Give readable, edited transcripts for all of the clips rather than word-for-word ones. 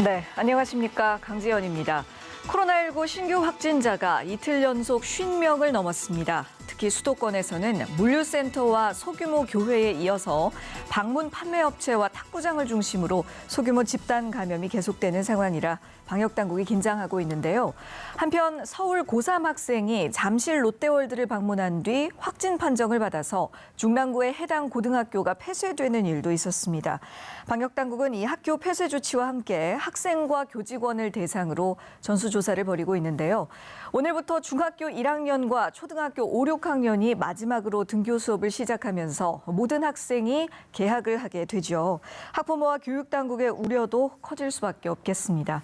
네, 안녕하십니까. 강지연입니다. 코로나19 신규 확진자가 이틀 연속 50명을 넘었습니다. 특히 수도권에서는 물류센터와 소규모 교회에 이어서 방문 판매업체와 탁구장을 중심으로 소규모 집단 감염이 계속되는 상황이라 방역당국이 긴장하고 있는데요. 한편 서울 고3 학생이 잠실 롯데월드를 방문한 뒤 확진 판정을 받아서 중랑구의 해당 고등학교가 폐쇄되는 일도 있었습니다. 방역당국은 이 학교 폐쇄 조치와 함께 학생과 교직원을 대상으로 전수조사를 벌이고 있는데요. 오늘부터 중학교 1학년과 초등학교 5, 6학년이 마지막으로 등교 수업을 시작하면서 모든 학생이 개학을 하게 되죠. 학부모와 교육당국의 우려도 커질 수밖에 없겠습니다.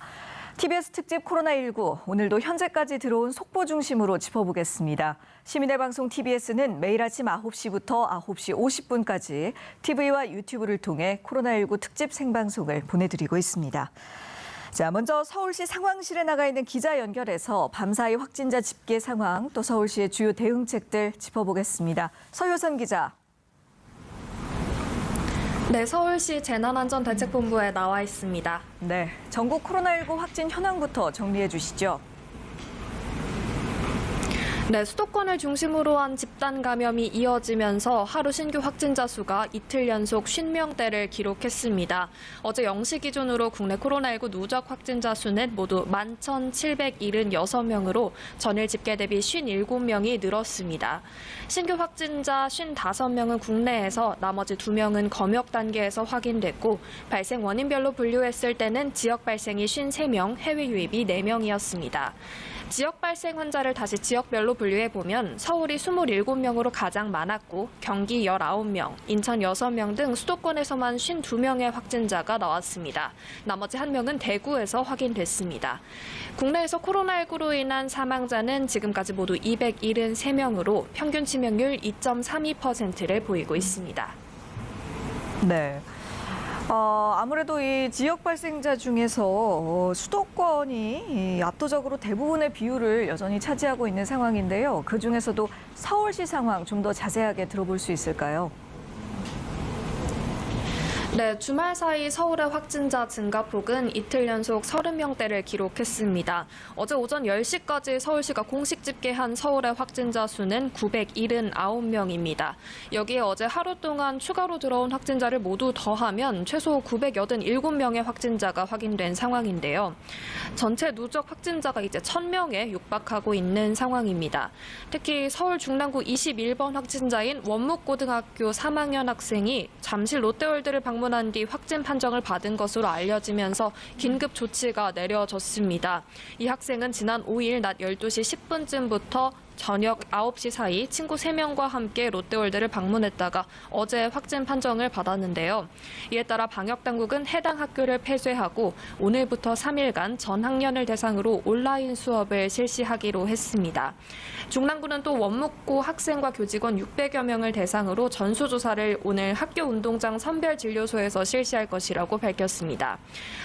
TBS 특집 코로나19, 오늘도 현재까지 들어온 속보 중심으로 짚어보겠습니다. 시민의 방송 TBS는 매일 아침 9시부터 9시 50분까지 TV와 유튜브를 통해 코로나19 특집 생방송을 보내드리고 있습니다. 자, 먼저 서울시 상황실에 나가 있는 기자 연결해서 밤사이 확진자 집계 상황, 또 서울시의 주요 대응책들 짚어보겠습니다. 서효선 기자. 네, 서울시 재난안전대책본부에 나와 있습니다. 네, 전국 코로나19 확진 현황부터 정리해 주시죠. 네, 수도권을 중심으로 한 집단 감염이 이어지면서 하루 신규 확진자 수가 이틀 연속 50명대를 기록했습니다. 어제 0시 기준으로 국내 코로나19 누적 확진자 수는 모두 11,776명으로 전일 집계 대비 57명이 늘었습니다. 신규 확진자 55명은 국내에서 나머지 2명은 검역 단계에서 확인됐고 발생 원인별로 분류했을 때는 지역 발생이 53명, 해외 유입이 4명이었습니다. 지역 발생 환자를 다시 지역별로 분류해보면 서울이 27명으로 가장 많았고 경기 19명, 인천 6명 등 수도권에서만 52명의 확진자가 나왔습니다. 나머지 1명은 대구에서 확인됐습니다. 국내에서 코로나19로 인한 사망자는 지금까지 모두 273명으로 평균 치명률 2.32%를 보이고 있습니다. 네. 아무래도 이 지역 발생자 중에서 수도권이 압도적으로 대부분의 비율을 여전히 차지하고 있는 상황인데요. 그중에서도 서울시 상황 좀 더 자세하게 들어볼 수 있을까요? 네, 주말 사이 서울의 확진자 증가폭은 이틀 연속 30명대를 기록했습니다. 어제 오전 10시까지 서울시가 공식 집계한 서울의 확진자 수는 979명입니다. 여기에 어제 하루 동안 추가로 들어온 확진자를 모두 더하면 최소 987명의 확진자가 확인된 상황인데요. 전체 누적 확진자가 이제 1,000명에 육박하고 있는 상황입니다. 특히 서울 중랑구 21번 확진자인 원묵고등학교 3학년 학생이 잠실 롯데월드를 방문한 뒤 확진 판정을 받은 것으로 알려지면서 긴급 조치가 내려졌습니다. 이 학생은 지난 5일 낮 12시 10분쯤부터 저녁 9시 사이 친구 3명과 함께 롯데월드를 방문했다가 어제 확진 판정을 받았는데요. 이에 따라 방역당국은 해당 학교를 폐쇄하고 오늘부터 3일간 전 학년을 대상으로 온라인 수업을 실시하기로 했습니다. 중랑구는 또 원묵고 학생과 교직원 600여 명을 대상으로 전수조사를 오늘 학교 운동장 선별진료소에서 실시할 것이라고 밝혔습니다.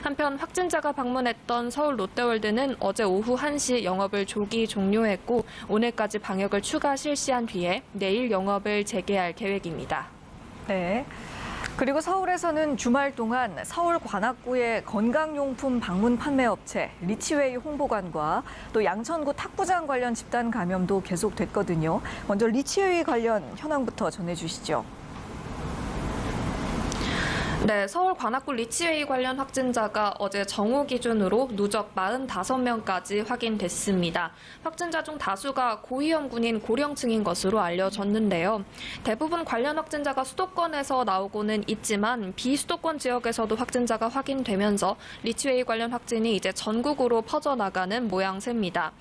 한편 확진자가 방문했던 서울 롯데월드는 어제 오후 1시 영업을 조기 종료했고 오늘까지 방역을 추가 실시한 뒤에 내일 영업을 재개할 계획입니다. 네. 그리고 서울에서는 주말 동안 서울 관악구의 건강용품 방문 판매업체 리치웨이 홍보관과 또 양천구 탁구장 관련 집단 감염도 계속됐거든요. 먼저 리치웨이 관련 현황부터 전해주시죠. 네, 서울 관악구 리치웨이 관련 확진자가 어제 정오 기준으로 누적 45명까지 확인됐습니다. 확진자 중 다수가 고위험군인 고령층인 것으로 알려졌는데요. 대부분 관련 확진자가 수도권에서 나오고는 있지만 비수도권 지역에서도 확진자가 확인되면서 리치웨이 관련 확진이 이제 전국으로 퍼져나가는 모양새입니다.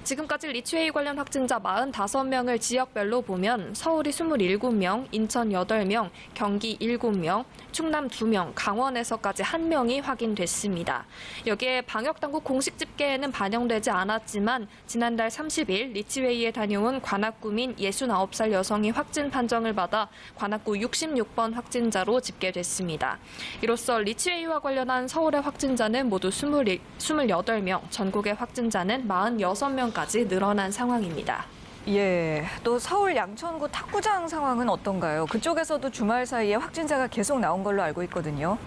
지금까지 리치웨이 관련 확진자 45명을 지역별로 보면 서울이 27명, 인천 8명, 경기 7명, 충남 2명, 강원에서까지 1명이 확인됐습니다. 여기에 방역당국 공식 집계에는 반영되지 않았지만 지난달 30일 리치웨이에 다녀온 관악구민 69살 여성이 확진 판정을 받아 관악구 66번 확진자로 집계됐습니다. 이로써 리치웨이와 관련한 서울의 확진자는 모두 28명, 전국의 확진자는 46명까지 늘어난 상황입니다. 예, 또 서울 양천구 탁구장 상황은 어떤가요? 그쪽에서도 주말 사이에 확진자가 계속 나온 걸로 알고 있거든요.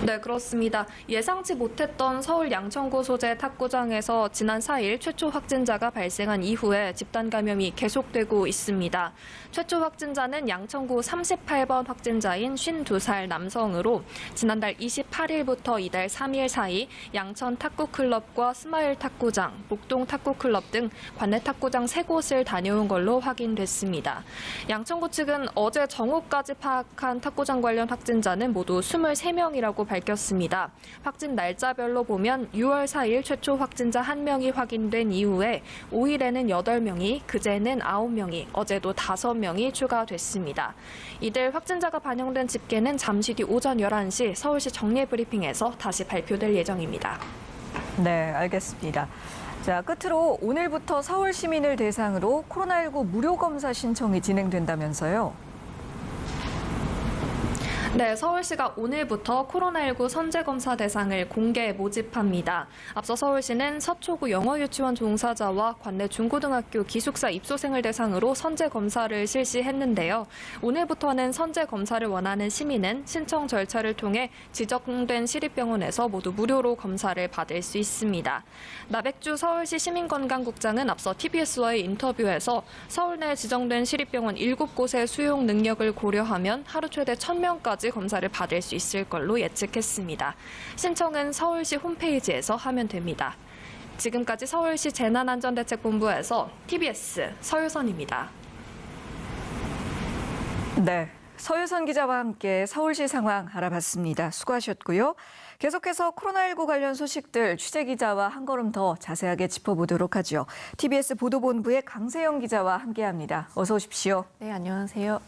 네, 그렇습니다. 예상치 못했던 서울 양천구 소재 탁구장에서 지난 4일 최초 확진자가 발생한 이후에 집단 감염이 계속되고 있습니다. 최초 확진자는 양천구 38번 확진자인 52살 남성으로 지난달 28일부터 이달 3일 사이 양천 탁구클럽과 스마일 탁구장, 목동 탁구클럽 등 관내 탁구장 3곳을 다녀온 걸로 확인됐습니다. 양천구 측은 어제 정오까지 파악한 탁구장 관련 확진자는 모두 23명이라고 밝혔습니다. 확진 날짜별로 보면 6월 4일 최초 확진자 1명이 확인된 이후에 5일에는 8명이, 그제는 9명이, 어제도 5명이 추가됐습니다. 이들 확진자가 반영된 집계는 잠시 뒤 오전 11시 서울시 정례브리핑에서 다시 발표될 예정입니다. 네, 알겠습니다. 자, 끝으로 오늘부터 서울 시민을 대상으로 코로나19 무료 검사 신청이 진행된다면서요? 네, 서울시가 오늘부터 코로나19 선제검사 대상을 공개 모집합니다. 앞서 서울시는 서초구 영어유치원 종사자와 관내 중고등학교 기숙사 입소생을 대상으로 선제검사를 실시했는데요. 오늘부터는 선제검사를 원하는 시민은 신청 절차를 통해 지정된 시립병원에서 모두 무료로 검사를 받을 수 있습니다. 나백주 서울시 시민건강국장은 앞서 TBS와의 인터뷰에서 서울 내 지정된 시립병원 7곳의 수용 능력을 고려하면 하루 최대 1,000명까지 검사를 받을 수 있을 걸로 예측했습니다. 신청은 서울시 홈페이지에서 하면 됩니다. 지금까지 서울시 재난안전대책본부에서 TBS 서유선입니다. 네, 서유선 기자와 함께 서울시 상황 알아봤습니다. 수고하셨고요. 계속해서 코로나19 관련 소식들 취재 기자와 한 걸음 더 자세하게 짚어보도록 하죠. TBS 보도본부의 강세영 기자와 함께합니다. 어서 오십시오. 네, 안녕하세요.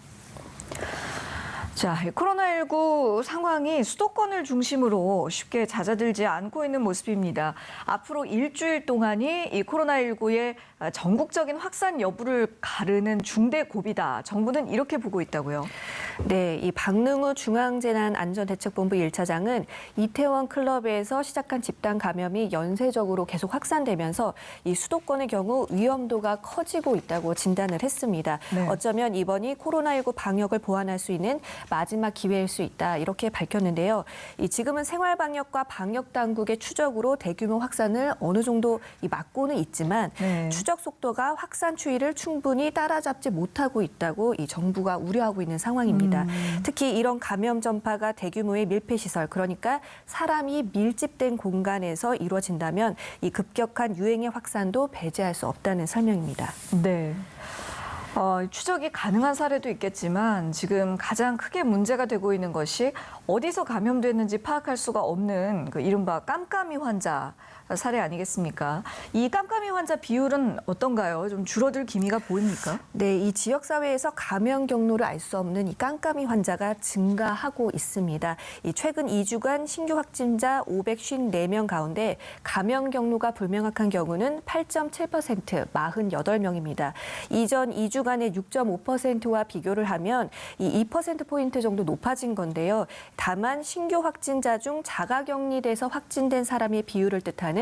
자, 코로나19 상황이 수도권을 중심으로 쉽게 잦아들지 않고 있는 모습입니다. 앞으로 일주일 동안이 이 코로나19의 전국적인 확산 여부를 가르는 중대 고비다. 정부는 이렇게 보고 있다고요. 네, 이 박능우 중앙재난안전대책본부 1차장은 이태원 클럽에서 시작한 집단 감염이 연쇄적으로 계속 확산되면서 이 수도권의 경우 위험도가 커지고 있다고 진단을 했습니다. 네. 어쩌면 이번이 코로나19 방역을 보완할 수 있는 마지막 기회일 수 있다 이렇게 밝혔는데요. 지금은 생활방역과 방역당국의 추적으로 대규모 확산을 어느 정도 막고는 있지만 네. 추적 속도가 확산 추이를 충분히 따라잡지 못하고 있다고 이 정부가 우려하고 있는 상황입니다. 특히 이런 감염 전파가 대규모의 밀폐시설, 그러니까 사람이 밀집된 공간에서 이루어진다면 이 급격한 유행의 확산도 배제할 수 없다는 설명입니다. 네. 추적이 가능한 사례도 있겠지만 지금 가장 크게 문제가 되고 있는 것이 어디서 감염됐는지 파악할 수가 없는 그 이른바 깜깜이 환자 사례 아니겠습니까? 이 깜깜이 환자 비율은 어떤가요? 좀 줄어들 기미가 보입니까? 네, 이 지역사회에서 감염 경로를 알 수 없는 이 깜깜이 환자가 증가하고 있습니다. 최근 2주간 신규 확진자 554명 가운데 감염 경로가 불명확한 경우는 8.7%, 48명입니다. 이전 2주간의 6.5%와 비교를 하면 이 2%포인트 정도 높아진 건데요. 다만 신규 확진자 중 자가격리돼서 확진된 사람의 비율을 뜻하는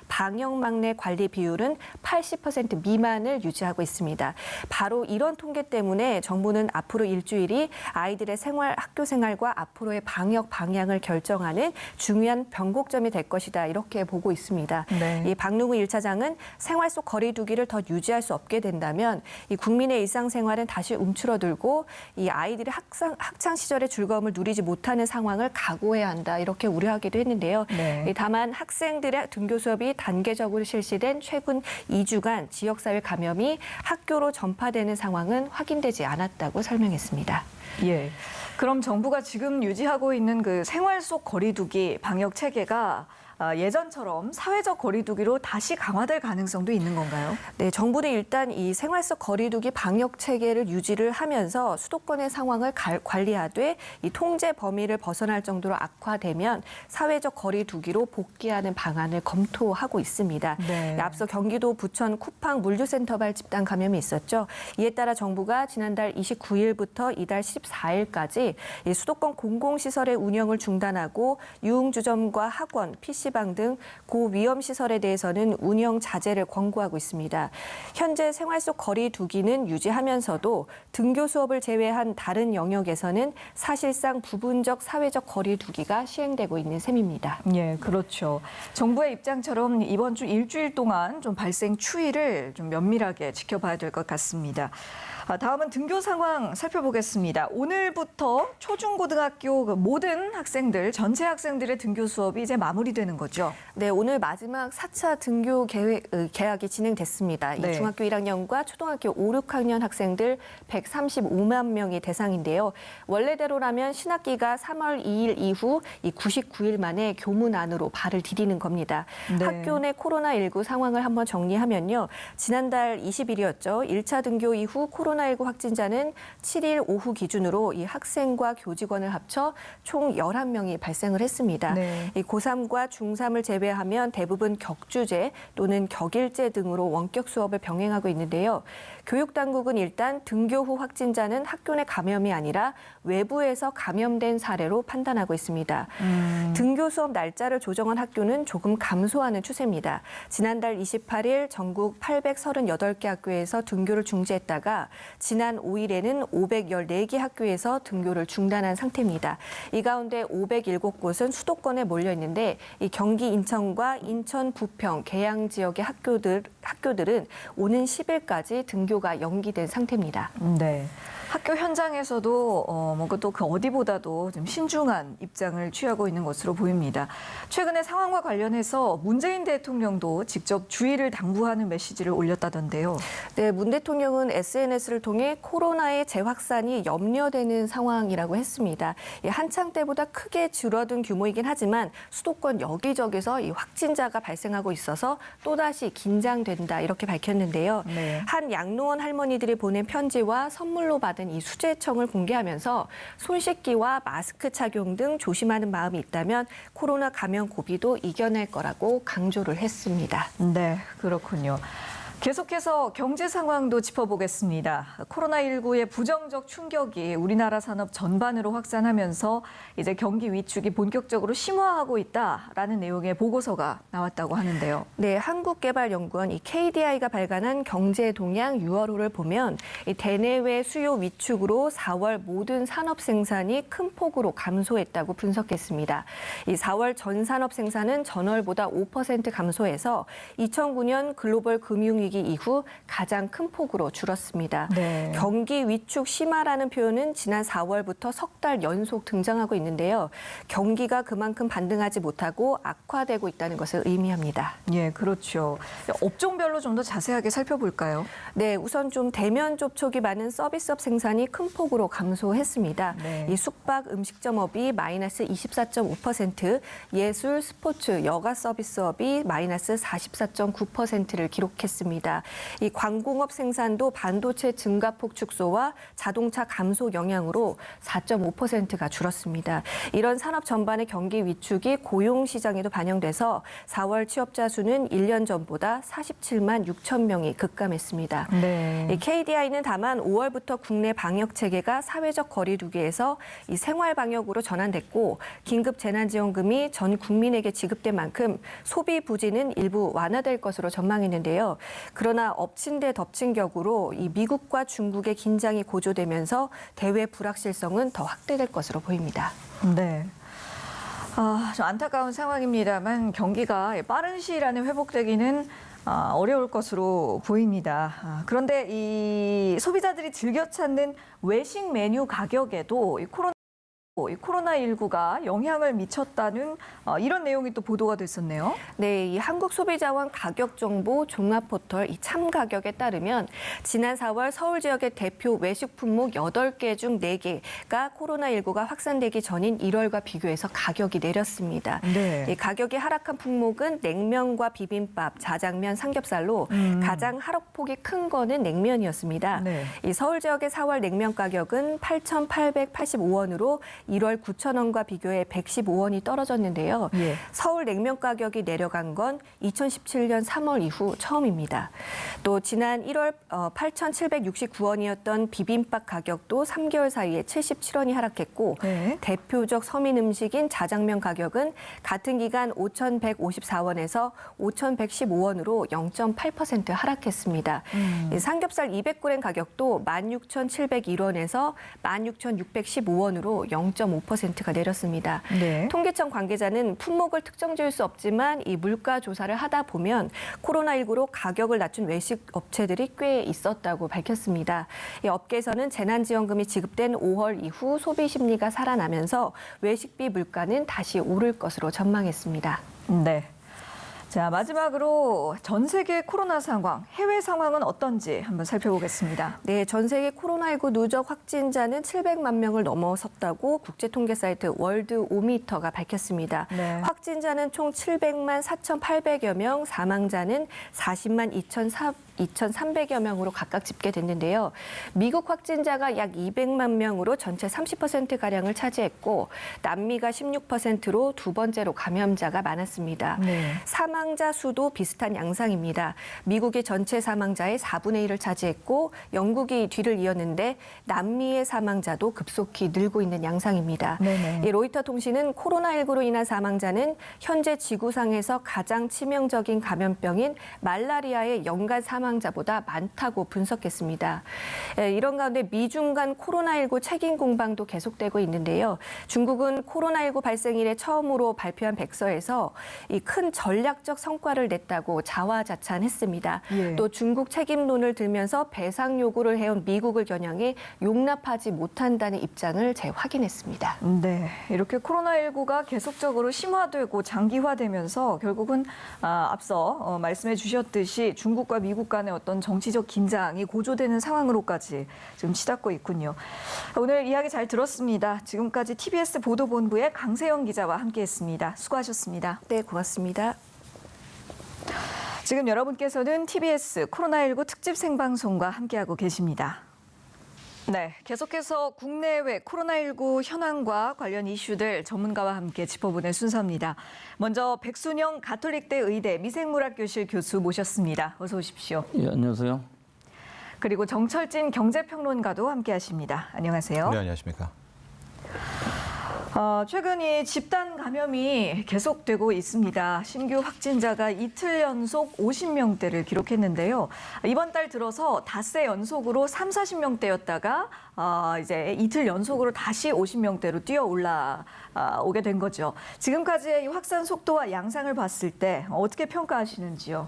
방역망내 관리 비율은 80% 미만을 유지하고 있습니다. 바로 이런 통계 때문에 정부는 앞으로 일주일이 아이들의 학교 생활과 앞으로의 방역 방향을 결정하는 중요한 변곡점이 될 것이다 이렇게 보고 있습니다. 네. 이 박능우 1차장은 생활 속 거리 두기를 더 유지할 수 없게 된다면 이 국민의 일상생활은 다시 움츠러들고 이 아이들의 학창 시절의 즐거움을 누리지 못하는 상황을 각오해야 한다 이렇게 우려하기도 했는데요. 네. 다만 학생들의 등교 수업이 단계적으로 실시된 최근 2주간 지역사회 감염이 학교로 전파되는 상황은 확인되지 않았다고 설명했습니다. 예. 그럼 정부가 지금 유지하고 있는 그 생활 속 거리두기 방역 체계가 예전처럼 사회적 거리두기로 다시 강화될 가능성도 있는 건가요? 네, 정부는 일단 이 생활 속 거리두기 방역 체계를 유지를 하면서 수도권의 상황을 관리하되 이 통제 범위를 벗어날 정도로 악화되면 사회적 거리두기로 복귀하는 방안을 검토하고 있습니다. 네. 앞서 경기도 부천 쿠팡 물류센터발 집단 감염이 있었죠. 이에 따라 정부가 지난달 29일부터 이달 14일까지 이 수도권 공공시설의 운영을 중단하고 유흥주점과 학원, PC방 등 고위험 시설에 대해서는 운영 자제를 권고하고 있습니다. 현재 생활 속 거리 두기는 유지하면서도 등교 수업을 제외한 다른 영역에서는 사실상 부분적 사회적 거리 두기가 시행되고 있는 셈입니다. 예, 그렇죠. 정부의 입장처럼 이번 주 일주일 동안 좀 발생 추이를 좀 면밀하게 지켜봐야 될 것 같습니다. 다음은 등교 상황 살펴보겠습니다. 오늘부터 초중고등학교 모든 학생들, 전체 학생들의 등교 수업이 이제 마무리되는 거죠? 네, 오늘 마지막 4차 등교 개학이 진행됐습니다. 네. 이 중학교 1학년과 초등학교 5, 6학년 학생들 135만 명이 대상인데요. 원래대로라면 신학기가 3월 2일 이후 이 99일 만에 교문 안으로 발을 디디는 겁니다. 네. 학교 내 코로나19 상황을 한번 정리하면요. 지난달 20일이었죠. 1차 등교 이후 코로나19 확진자는 7일 오후 기준으로 이 학생과 교직원을 합쳐 총 11명이 발생을 했습니다. 네. 이 고3과 중3을 제외하면 대부분 격주제 또는 격일제 등으로 원격 수업을 병행하고 있는데요. 교육당국은 일단 등교 후 확진자는 학교 내 감염이 아니라 외부에서 감염된 사례로 판단하고 있습니다. 등교 수업 날짜를 조정한 학교는 조금 감소하는 추세입니다. 지난달 28일 전국 838개 학교에서 등교를 중지했다가 지난 5일에는 514개 학교에서 등교를 중단한 상태입니다. 이 가운데 507곳은 수도권에 몰려 있는데 이 경기 인천과 인천 부평 계양 지역의 학교들은 오는 10일까지 등교가 연기된 상태입니다. 네. 학교 현장에서도 뭔가 또 그 어디보다도 좀 신중한 입장을 취하고 있는 것으로 보입니다. 최근에 상황과 관련해서 문재인 대통령도 직접 주의를 당부하는 메시지를 올렸다던데요. 네, 문 대통령은 SNS를 통해 코로나의 재확산이 염려되는 상황이라고 했습니다. 한창 때보다 크게 줄어든 규모이긴 하지만 수도권 여기저기서 이 확진자가 발생하고 있어서 또다시 긴장된다 이렇게 밝혔는데요. 네. 한 양로원 할머니들이 보낸 편지와 선물로 받은 이 수제청을 공개하면서 손 씻기와 마스크 착용 등 조심하는 마음이 있다면 코로나 감염 고비도 이겨낼 거라고 강조를 했습니다. 네, 그렇군요. 계속해서 경제 상황도 짚어보겠습니다. 코로나19의 부정적 충격이 우리나라 산업 전반으로 확산하면서 이제 경기 위축이 본격적으로 심화하고 있다라는 내용의 보고서가 나왔다고 하는데요. 네, 한국개발연구원 이 KDI가 발간한 경제 동향 6월호를 보면 이 대내외 수요 위축으로 4월 모든 산업 생산이 큰 폭으로 감소했다고 분석했습니다. 이 4월 전 산업 생산은 전월보다 5% 감소해서 2009년 글로벌 금융위기 이후 가장 큰 폭으로 줄었습니다. 네. 경기 위축 심화라는 표현은 지난 4월부터 석 달 연속 등장하고 있는데요. 경기가 그만큼 반등하지 못하고 악화되고 있다는 것을 의미합니다. 예, 그렇죠. 업종별로 좀 더 자세하게 살펴볼까요? 네, 우선 좀 대면 접촉이 많은 서비스업 생산이 큰 폭으로 감소했습니다. 네. 이 숙박 음식점업이 마이너스 24.5%, 예술, 스포츠, 여가 서비스업이 마이너스 44.9%를 기록했습니다. 이 광공업 생산도 반도체 증가폭 축소와 자동차 감소 영향으로 4.5%가 줄었습니다. 이런 산업 전반의 경기 위축이 고용 시장에도 반영돼서 4월 취업자 수는 1년 전보다 47만 6천 명이 급감했습니다. 네. 이 KDI는 다만 5월부터 국내 방역 체계가 사회적 거리 두기에서 이 생활 방역으로 전환됐고 긴급 재난지원금이 전 국민에게 지급된 만큼 소비 부진은 일부 완화될 것으로 전망했는데요. 그러나 엎친 데 덮친 격으로 이 미국과 중국의 긴장이 고조되면서 대외 불확실성은 더 확대될 것으로 보입니다. 네. 좀 안타까운 상황입니다만 경기가 빠른 시일 안에 회복되기는 어려울 것으로 보입니다. 그런데 이 소비자들이 즐겨 찾는 외식 메뉴 가격에도 이 코로나19가 영향을 미쳤다는 이런 내용이 또 보도가 됐었네요. 네, 이 한국소비자원 가격정보 종합포털 이 참가격에 따르면 지난 4월 서울 지역의 대표 외식 품목 8개 중 4개가 코로나19가 확산되기 전인 1월과 비교해서 가격이 내렸습니다. 네. 이 가격이 하락한 품목은 냉면과 비빔밥, 자장면, 삼겹살로 가장 하락폭이 큰 거는 냉면이었습니다. 네. 이 서울 지역의 4월 냉면 가격은 8,885원으로 1월 9천 원과 비교해 115원이 떨어졌는데요. 예. 서울 냉면 가격이 내려간 건 2017년 3월 이후 처음입니다. 또 지난 1월 8,769원이었던 비빔밥 가격도 3개월 사이에 77원이 하락했고 네. 대표적 서민 음식인 자장면 가격은 같은 기간 5,154원에서 5,115원으로 0.8% 하락했습니다. 삼겹살 200g 가격도 16,701원에서 16,615원으로 0.5%가 내렸습니다. 네. 통계청 관계자는 품목을 특정 지을 수 없지만 이 물가 조사를 하다 보면 코로나19로 가격을 낮춘 외식 업체들이 꽤 있었다고 밝혔습니다. 이 업계에서는 재난지원금이 지급된 5월 이후 소비 심리가 살아나면서 외식비 물가는 다시 오를 것으로 전망했습니다. 네. 자, 마지막으로 전 세계 코로나 상황, 해외 상황은 어떤지 한번 살펴보겠습니다. 네, 전 세계 코로나19 누적 확진자는 700만 명을 넘어섰다고 국제통계 사이트 월드오미터가 밝혔습니다. 네. 확진자는 총 700만 4,800여 명, 사망자는 40만 2,300여 명으로 각각 집계됐는데요. 미국 확진자가 약 200만 명으로 전체 30%가량을 차지했고 남미가 16%로 두 번째로 감염자가 많았습니다. 네. 사망자 수도 비슷한 양상입니다. 미국이 전체 사망자의 4분의 1을 차지했고 영국이 뒤를 이었는데 남미의 사망자도 급속히 늘고 있는 양상입니다. 네네. 이 로이터 통신은 코로나19로 인한 사망자는 현재 지구상에서 가장 치명적인 감염병인 말라리아의 연간 사망자보다 많다고 분석했습니다. 이런 가운데 미중 간 코로나19 책임 공방도 계속되고 있는데요. 중국은 코로나19 발생 이래 처음으로 발표한 백서에서 이 큰 전략적 성과를 냈다고 자화자찬했습니다. 예. 또 중국 책임론을 들면서 배상 요구를 해온 미국을 겨냥해 용납하지 못한다는 입장을 재확인했습니다. 네, 이렇게 코로나19가 계속적으로 심화되고 장기화되면서 결국은 앞서 말씀해 주셨듯이 중국과 미국 간의 어떤 정치적 긴장이 고조되는 상황으로까지 지금 치닫고 있군요. 오늘 이야기 잘 들었습니다. 지금까지 TBS 보도본부의 강세영 기자와 함께했습니다. 수고하셨습니다. 네, 고맙습니다. 지금 여러분께서는 TBS 코로나19 특집 생방송과 함께하고 계십니다. 네, 계속해서 국내외 코로나19 현황과 관련 이슈들 전문가와 함께 짚어보는 순서입니다. 먼저 백순영 가톨릭대 의대 미생물학교실 교수 모셨습니다. 어서 오십시오. 예, 안녕하세요. 그리고 정철진 경제평론가도 함께하십니다. 안녕하세요. 네, 안녕하십니까. 최근 이 집단 감염이 계속되고 있습니다. 신규 확진자가 이틀 연속 50명대를 기록했는데요. 이번 달 들어서 닷새 연속으로 40명대였다가 이제 이틀 연속으로 다시 50명대로 뛰어 올라오게 된 거죠. 지금까지의 이 확산 속도와 양상을 봤을 때 어떻게 평가하시는지요?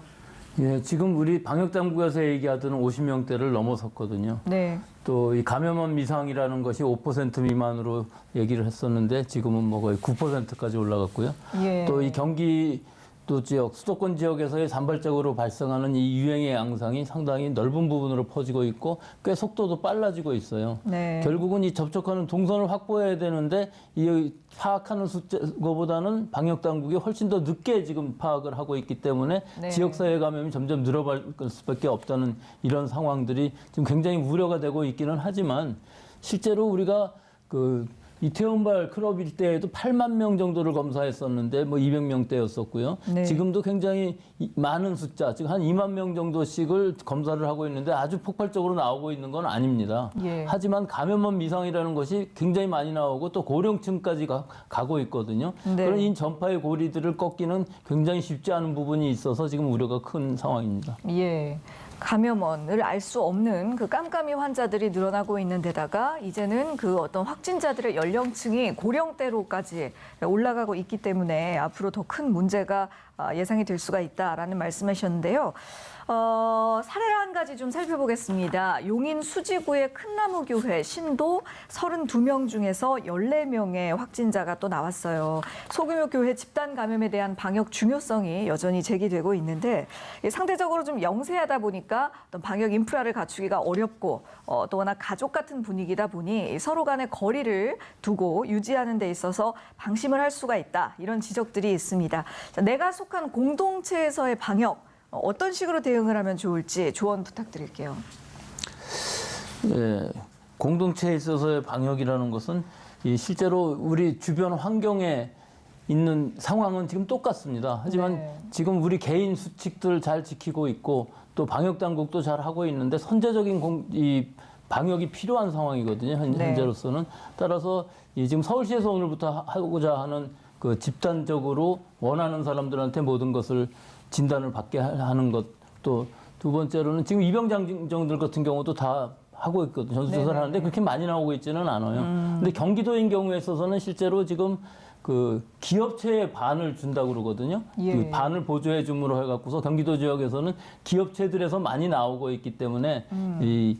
예, 지금 우리 방역당국에서 얘기하던 50명대를 넘어섰거든요. 네. 또 이 감염원 미상이라는 것이 5% 미만으로 얘기를 했었는데 지금은 뭐 거의 9%까지 올라갔고요. 예. 또 이 경기 또 지역, 수도권 지역에서의 산발적으로 발생하는 이 유행의 양상이 상당히 넓은 부분으로 퍼지고 있고 꽤 속도도 빨라지고 있어요. 네. 결국은 이 접촉하는 동선을 확보해야 되는데 이 파악하는 숫자보다는 방역 당국이 훨씬 더 늦게 지금 파악을 하고 있기 때문에 네. 지역사회 감염이 점점 늘어갈 수밖에 없다는 이런 상황들이 지금 굉장히 우려가 되고 있기는 하지만 실제로 우리가 이태원발 클럽 일대에도 8만 명 정도를 검사했었는데 뭐 200명대였었고요. 네. 지금도 굉장히 많은 숫자, 즉 한 2만 명 정도씩을 검사를 하고 있는데 아주 폭발적으로 나오고 있는 건 아닙니다. 예. 하지만 감염원 미상이라는 것이 굉장히 많이 나오고 또 고령층까지 가고 있거든요. 네. 그런 이 전파의 고리들을 꺾기는 굉장히 쉽지 않은 부분이 있어서 지금 우려가 큰 상황입니다. 예. 감염원을 알 수 없는 그 깜깜이 환자들이 늘어나고 있는 데다가 이제는 그 어떤 확진자들의 연령층이 고령대로까지 올라가고 있기 때문에 앞으로 더 큰 문제가 예상이 될 수가 있다라는 말씀하셨는데요. 사례를 한 가지 좀 살펴보겠습니다. 용인 수지구의 큰나무교회 신도 32명 중에서 14명의 확진자가 또 나왔어요. 소규모 교회 집단 감염에 대한 방역 중요성이 여전히 제기되고 있는데 상대적으로 좀 영세하다 보니까 어떤 방역 인프라를 갖추기가 어렵고 또 워낙 가족 같은 분위기다 보니 서로 간의 거리를 두고 유지하는 데 있어서 방심을 할 수가 있다. 이런 지적들이 있습니다. 자, 내가 속한 공동체에서의 방역 어떤 식으로 대응을 하면 좋을지 조언 부탁드릴게요. 예, 공동체에 있어서의 방역이라는 것은 실제로 우리 주변 환경에 있는 상황은 지금 똑같습니다. 하지만 네. 지금 우리 개인 수칙들 잘 지키고 있고 또 방역 당국도 잘 하고 있는데 선제적인 이 방역이 필요한 상황이거든요. 네. 현재로서는. 따라서 지금 서울시에서 오늘부터 하고자 하는 그 집단적으로 원하는 사람들한테 모든 것을 진단을 받게 하는 것, 또 두 번째로는 지금 입영장정들 같은 경우도 다 하고 있거든요. 전수조사를 네네. 하는데 그렇게 많이 나오고 있지는 않아요. 근데 경기도인 경우에 있어서는 실제로 지금 그 기업체에 반을 준다고 그러거든요. 예. 그 반을 보조해 줌으로 해갖고서 경기도 지역에서는 기업체들에서 많이 나오고 있기 때문에 이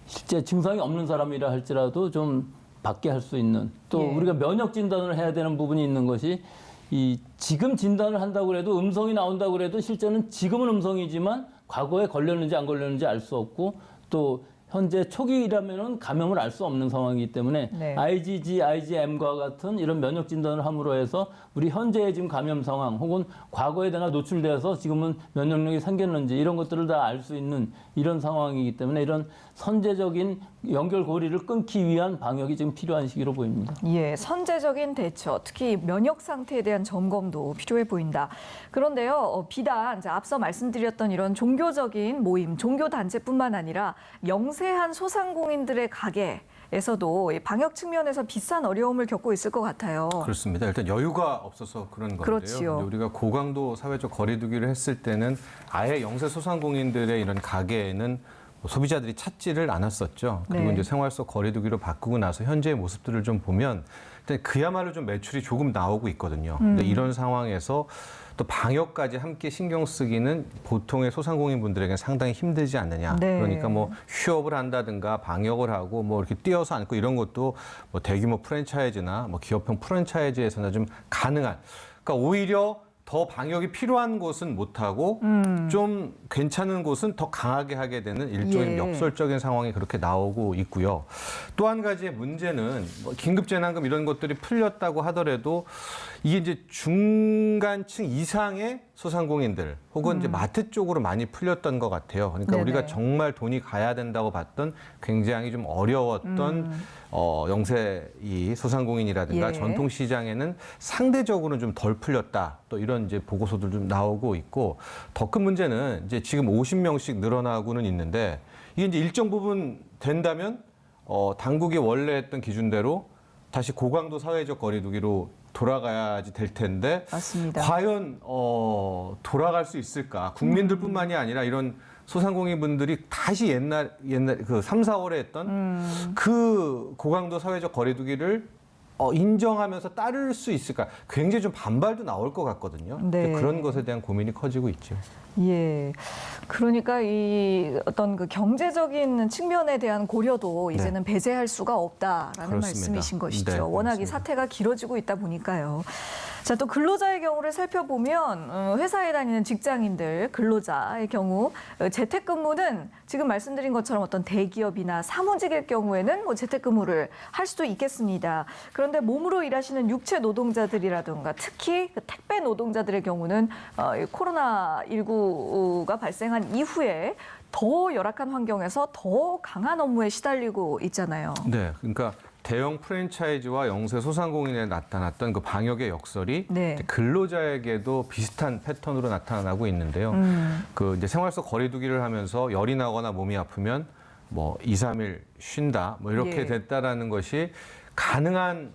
실제 증상이 없는 사람이라 할지라도 좀 받게 할 수 있는, 또 예. 우리가 면역 진단을 해야 되는 부분이 있는 것이 이 지금 진단을 한다고 해도 음성이 나온다고 해도 실제는 지금은 음성이지만 과거에 걸렸는지 안 걸렸는지 알 수 없고 또 현재 초기라면은 감염을 알 수 없는 상황이기 때문에 네. IgG, IgM과 같은 이런 면역 진단을 함으로 해서 우리 현재의 지금 감염 상황 혹은 과거에 내가 노출돼서 지금은 면역력이 생겼는지 이런 것들을 다 알 수 있는 이런 상황이기 때문에 이런 선제적인 연결고리를 끊기 위한 방역이 지금 필요한 시기로 보입니다. 예, 선제적인 대처, 특히 면역 상태에 대한 점검도 필요해 보인다. 그런데요, 비단 이제 앞서 말씀드렸던 이런 종교적인 모임, 종교 단체뿐만 아니라 영세한 소상공인들의 가게에서도 이 방역 측면에서 비싼 어려움을 겪고 있을 것 같아요. 그렇습니다. 일단 여유가 없어서 그런 건데요. 그렇지요. 근데 우리가 고강도 사회적 거리두기를 했을 때는 아예 영세 소상공인들의 이런 가게에는 소비자들이 찾지를 않았었죠. 그리고 네. 이제 생활 속 거리두기로 바꾸고 나서 현재의 모습들을 좀 보면 일단 그야말로 좀 매출이 조금 나오고 있거든요. 근데 이런 상황에서 또 방역까지 함께 신경 쓰기는 보통의 소상공인 분들에게는 상당히 힘들지 않느냐. 네. 그러니까 뭐 휴업을 한다든가 방역을 하고 뭐 이렇게 뛰어서 앉고 이런 것도 뭐 대규모 프랜차이즈나 뭐 기업형 프랜차이즈에서나 좀 가능한. 그러니까 오히려 더 방역이 필요한 곳은 못하고 좀 괜찮은 곳은 더 강하게 하게 되는 일종의 예. 역설적인 상황이 그렇게 나오고 있고요. 또 한 가지의 문제는 뭐 긴급재난금 이런 것들이 풀렸다고 하더라도 이게 이제 중간층 이상의 소상공인들 혹은 이제 마트 쪽으로 많이 풀렸던 것 같아요. 그러니까 네네. 우리가 정말 돈이 가야 된다고 봤던 굉장히 좀 어려웠던 영세 이 소상공인이라든가 예. 전통시장에는 상대적으로는 좀 덜 풀렸다. 또 이런 이제 보고서들 좀 나오고 있고 더 큰 문제는 이제 지금 50명씩 늘어나고는 있는데 이게 이제 일정 부분 된다면 당국이 원래 했던 기준대로 다시 고강도 사회적 거리두기로 돌아가야지 될 텐데 맞습니다. 과연 돌아갈 수 있을까? 국민들뿐만이 아니라 이런 소상공인 분들이 다시 옛날 그 3, 4월에 했던 그 고강도 사회적 거리두기를 인정하면서 따를 수 있을까? 굉장히 좀 반발도 나올 것 같거든요. 네. 그런 것에 대한 고민이 커지고 있죠. 예. 그러니까 이 어떤 그 경제적인 측면에 대한 고려도 이제는 배제할 수가 없다라는 그렇습니다. 말씀이신 것이죠. 네, 워낙 이 그렇습니다. 사태가 길어지고 있다 보니까요. 자, 또 근로자의 경우를 살펴보면 회사에 다니는 직장인들, 근로자의 경우 재택근무는 지금 말씀드린 것처럼 어떤 대기업이나 사무직일 경우에는 뭐 재택근무를 할 수도 있겠습니다. 그런데 몸으로 일하시는 육체 노동자들이라든가 특히 그 택배 노동자들의 경우는 코로나19가 발생한 이후에 더 열악한 환경에서 더 강한 업무에 시달리고 있잖아요. 네, 그러니까 대형 프랜차이즈와 영세 소상공인에 나타났던 그 방역의 역설이 네. 이제 근로자에게도 비슷한 패턴으로 나타나고 있는데요. 그 이제 생활 속 거리두기를 하면서 열이 나거나 몸이 아프면 뭐 2, 3일 쉰다, 뭐 이렇게 예. 됐다라는 것이 가능한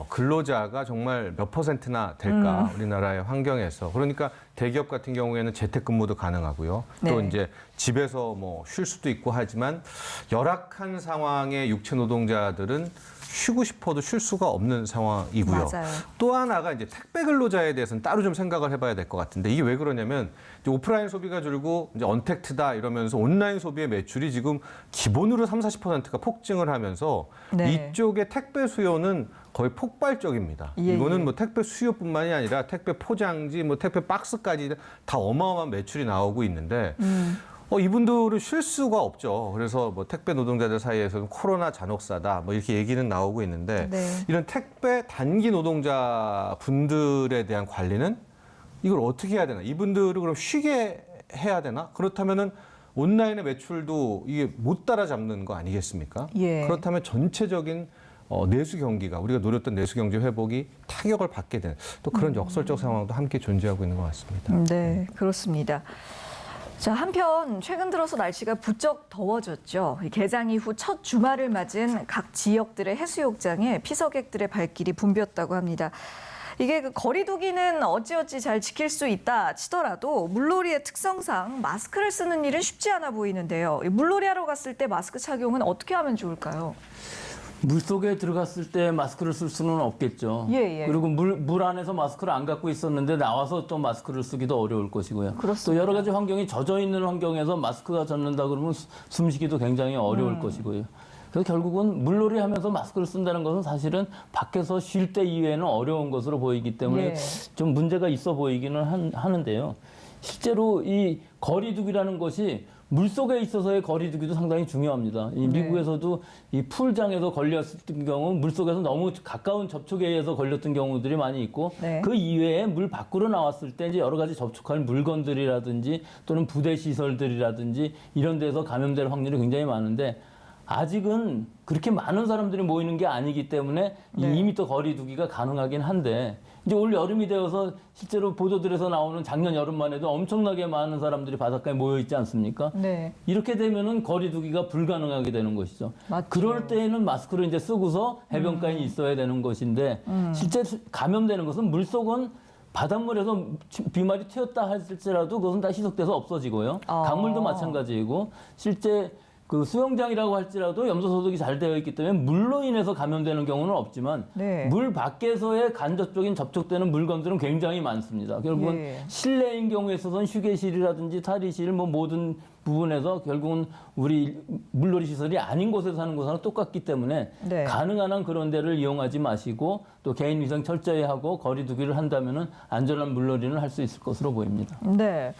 근로자가 정말 몇 %나 될까 우리나라의 환경에서. 그러니까 대기업 같은 경우에는 재택근무도 가능하고요. 또 네. 이제 집에서 뭐 쉴 수도 있고 하지만 열악한 상황의 육체 노동자들은 쉬고 싶어도 쉴 수가 없는 상황이고요. 맞아요. 또 하나가 이제 택배 근로자에 대해서는 따로 좀 생각을 해봐야 될 것 같은데 이게 왜 그러냐면 이제 오프라인 소비가 줄고 이제 언택트다 이러면서 온라인 소비의 매출이 지금 기본으로 30~40%가 폭증을 하면서 네. 이쪽의 택배 수요는 거의 폭발적입니다. 예, 이거는 예. 뭐 택배 수요뿐만이 아니라 택배 포장지, 뭐 택배 박스까지 다 어마어마한 매출이 나오고 있는데 이분들은 쉴 수가 없죠. 그래서 뭐 택배 노동자들 사이에서는 코로나 잔혹사다 뭐 이렇게 얘기는 나오고 있는데 네. 이런 택배 단기 노동자 분들에 대한 관리는 이걸 어떻게 해야 되나? 이분들을 그럼 쉬게 해야 되나? 그렇다면은 온라인의 매출도 이게 못 따라잡는 거 아니겠습니까? 예. 그렇다면 전체적인 내수 경기가 우리가 노렸던 내수 경제 회복이 타격을 받게 되는 또 그런 역설적 상황도 함께 존재하고 있는 것 같습니다. 네, 그렇습니다. 자, 한편 최근 들어서 날씨가 부쩍 더워졌죠. 개장 이후 첫 주말을 맞은 각 지역들의 해수욕장에 피서객들의 발길이 붐볐다고 합니다. 이게 그 거리두기는 어찌어찌 잘 지킬 수 있다 치더라도 물놀이의 특성상 마스크를 쓰는 일은 쉽지 않아 보이는데요. 물놀이 하러 갔을 때 마스크 착용은 어떻게 하면 좋을까요? 물속에 들어갔을 때 마스크를 쓸 수는 없겠죠. 예. 그리고 물 안에서 마스크를 안 갖고 있었는데 나와서 또 마스크를 쓰기도 어려울 것이고요. 그렇습니다. 또 여러 가지 환경이 젖어 있는 환경에서 마스크가 젖는다 그러면 숨쉬기도 굉장히 어려울 것이고요. 그래서 결국은 물놀이 하면서 마스크를 쓴다는 것은 사실은 밖에서 쉴 때 이외에는 어려운 것으로 보이기 때문에 예. 좀 문제가 있어 보이기는 하는데요. 실제로 이 거리두기라는 것이 물속에 있어서의 거리두기도 상당히 중요합니다. 이 미국에서도 이 풀장에서 걸렸을 경우 물속에서 너무 가까운 접촉에 의해서 걸렸던 경우들이 많이 있고 네. 그 이외에 물 밖으로 나왔을 때 이제 여러 가지 접촉할 물건들이라든지 또는 부대 시설들이라든지 이런 데서 감염될 확률이 굉장히 많은데 아직은 그렇게 많은 사람들이 모이는 게 아니기 때문에 이 2m 거리두기가 가능하긴 한데 이제 올 여름이 되어서 실제로 보도들에서 나오는 작년 여름만 해도 엄청나게 많은 사람들이 바닷가에 모여 있지 않습니까? 네. 이렇게 되면은 거리두기가 불가능하게 되는 것이죠. 맞죠. 그럴 때에는 마스크를 이제 쓰고서 해변가에 있어야 되는 것인데 실제 감염되는 것은 물속은 바닷물에서 비말이 튀었다 할지라도 그것은 다 희석돼서 없어지고요. 강물도 마찬가지이고 실제 그 수영장이라고 할지라도 염소 소독이 잘 되어 있기 때문에 물로 인해서 감염되는 경우는 없지만 네. 물 밖에서의 간접적인 접촉되는 물건들은 굉장히 많습니다. 결국은 예. 실내인 경우에 있어서는 휴게실이라든지 탈의실 뭐 모든 부분에서 결국은 우리 물놀이 시설이 아닌 곳에서 하는 것과는 똑같기 때문에 네. 가능한 한 그런 데를 이용하지 마시고 또 개인 위생 철저히 하고 거리두기를 한다면은 안전한 물놀이는 할 수 있을 것으로 보입니다. 네.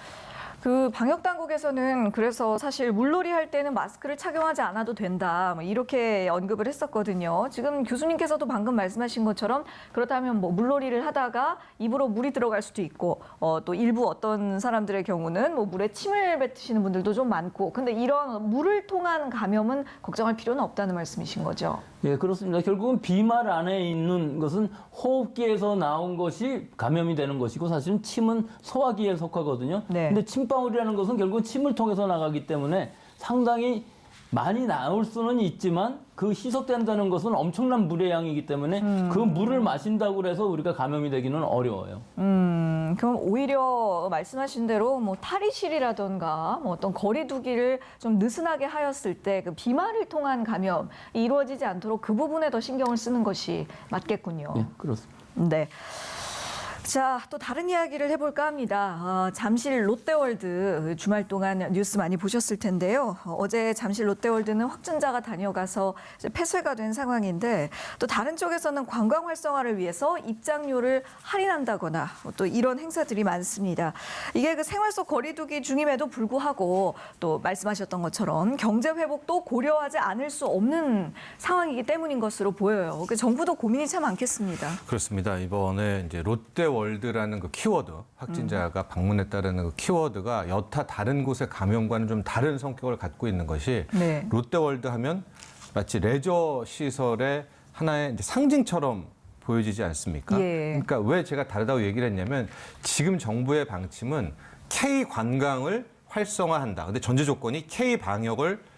그 방역 당국에서는 그래서 사실 물놀이 할 때는 마스크를 착용하지 않아도 된다 뭐 이렇게 언급을 했었거든요. 지금 교수님께서도 방금 말씀하신 것처럼 그렇다면 뭐 물놀이를 하다가 입으로 물이 들어갈 수도 있고 또 일부 어떤 사람들의 경우는 뭐 물에 침을 뱉으시는 분들도 좀 많고 근데 이런 물을 통한 감염은 걱정할 필요는 없다는 말씀이신 거죠. 예, 그렇습니다. 결국은 비말 안에 있는 것은 호흡기에서 나온 것이 감염이 되는 것이고 사실은 침은 소화기에 속하거든요. 네. 근데 침방울이라는 것은 결국은 침을 통해서 나가기 때문에 상당히 많이 나올 수는 있지만 그 희석된다는 것은 엄청난 물의 양이기 때문에 그 물을 마신다고 해서 우리가 감염이 되기는 어려워요. 그럼 오히려 말씀하신 대로 뭐 탈의실이라던가 뭐 어떤 거리두기를 좀 느슨하게 하였을 때 그 비말을 통한 감염이 이루어지지 않도록 그 부분에 더 신경을 쓰는 것이 맞겠군요. 예, 그렇습니다. 네. 자, 또 다른 이야기를 해볼까 합니다. 잠실 롯데월드 주말 동안 뉴스 많이 보셨을 텐데요. 어제 잠실 롯데월드는 확진자가 다녀가서 이제 폐쇄가 된 상황인데 또 다른 쪽에서는 관광 활성화를 위해서 입장료를 할인한다거나 또 이런 행사들이 많습니다. 이게 그 생활 속 거리두기 중임에도 불구하고 또 말씀하셨던 것처럼 경제 회복도 고려하지 않을 수 없는 상황이기 때문인 것으로 보여요. 그 정부도 고민이 참 많겠습니다. 그렇습니다. 이번에 이제 롯데월드라는 그 키워드, 확진자가 방문했다라는 그 키워드가 여타 다른 곳의 감염과는 좀 다른 성격을 갖고 있는 것이 네. 롯데월드 하면 마치 레저 시설의 하나의 이제 상징처럼 보여지지 않습니까? 예. 그러니까 왜 제가 다르다고 얘기를 했냐면 지금 정부의 방침은 K 관광을 활성화한다. 근데 전제 조건이 K 방역을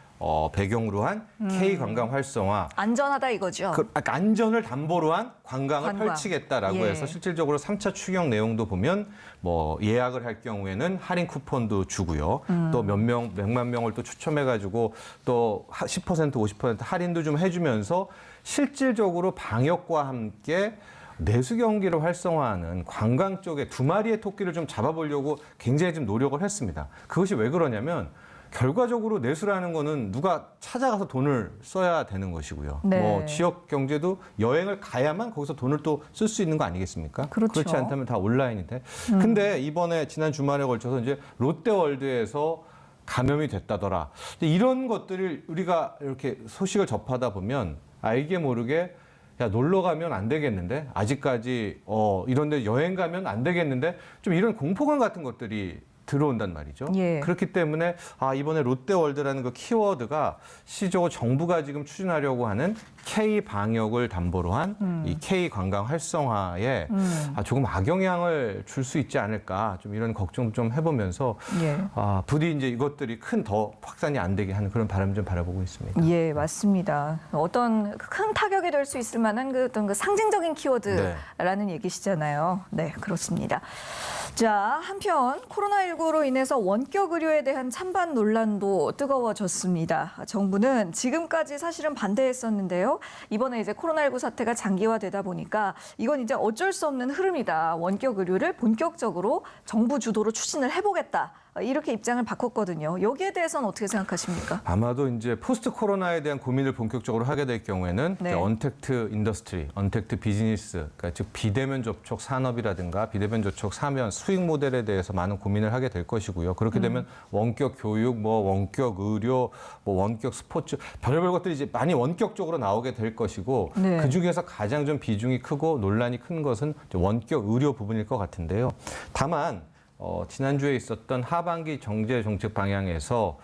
배경으로 한 K 관광 활성화. 안전하다 이거죠. 안전을 담보로 한 관광을 관광. 펼치겠다라고 예. 해서 실질적으로 3차 추경 내용도 보면 뭐 예약을 할 경우에는 할인 쿠폰도 주고요. 또 몇만 명을 또 추첨해가지고 또 10% 50% 할인도 좀 해주면서 실질적으로 방역과 함께 내수 경기를 활성화하는 관광 쪽에 두 마리의 토끼를 좀 잡아보려고 굉장히 좀 노력을 했습니다. 그것이 왜 그러냐면 결과적으로 내수라는 거는 누가 찾아가서 돈을 써야 되는 것이고요. 네. 뭐 지역 경제도 여행을 가야만 거기서 돈을 또 쓸 수 있는 거 아니겠습니까? 그렇죠. 그렇지 않다면 다 온라인인데. 근데 이번에 지난 주말에 걸쳐서 이제 롯데월드에서 감염이 됐다더라. 근데 이런 것들을 우리가 이렇게 소식을 접하다 보면 알게 모르게 야, 놀러 가면 안 되겠는데? 아직까지 이런 데 여행 가면 안 되겠는데? 좀 이런 공포감 같은 것들이 들어온단 말이죠. 예. 그렇기 때문에 이번에 롯데월드라는 그 키워드가 시적으로 정부가 지금 추진하려고 하는 K 방역을 담보로 한 이 K 관광 활성화에 조금 악영향을 줄 수 있지 않을까 좀 이런 걱정도 좀 해보면서 예. 부디 이제 이것들이 큰 더 확산이 안 되게 하는 그런 바람 좀 바라보고 있습니다. 예, 맞습니다. 어떤 큰 타격이 될 수 있을 만한 어떤 상징적인 키워드라는 얘기시잖아요. 네, 그렇습니다. 자, 한편 코로나19로 인해서 원격 의료에 대한 찬반 논란도 뜨거워졌습니다. 정부는 지금까지 사실은 반대했었는데요. 이번에 이제 코로나19 사태가 장기화되다 보니까 이건 이제 어쩔 수 없는 흐름이다. 원격 의료를 본격적으로 정부 주도로 추진을 해보겠다. 이렇게 입장을 바꿨거든요. 여기에 대해서는 어떻게 생각하십니까? 아마도 이제 포스트 코로나에 대한 고민을 본격적으로 하게 될 경우에는 네. 언택트 인더스트리, 언택트 비즈니스, 그러니까 즉 비대면 접촉 산업이라든가 비대면 접촉 사면 수익 모델에 대해서 많은 고민을 하게 될 것이고요. 그렇게 되면 원격 교육, 원격 의료, 원격 스포츠 별의별 것들이 이제 많이 원격적으로 나오게 될 것이고 네. 그 중에서 가장 좀 비중이 크고 논란이 큰 것은 원격 의료 부분일 것 같은데요. 다만 지난주에 있었던 하반기 경제 정책 방향에서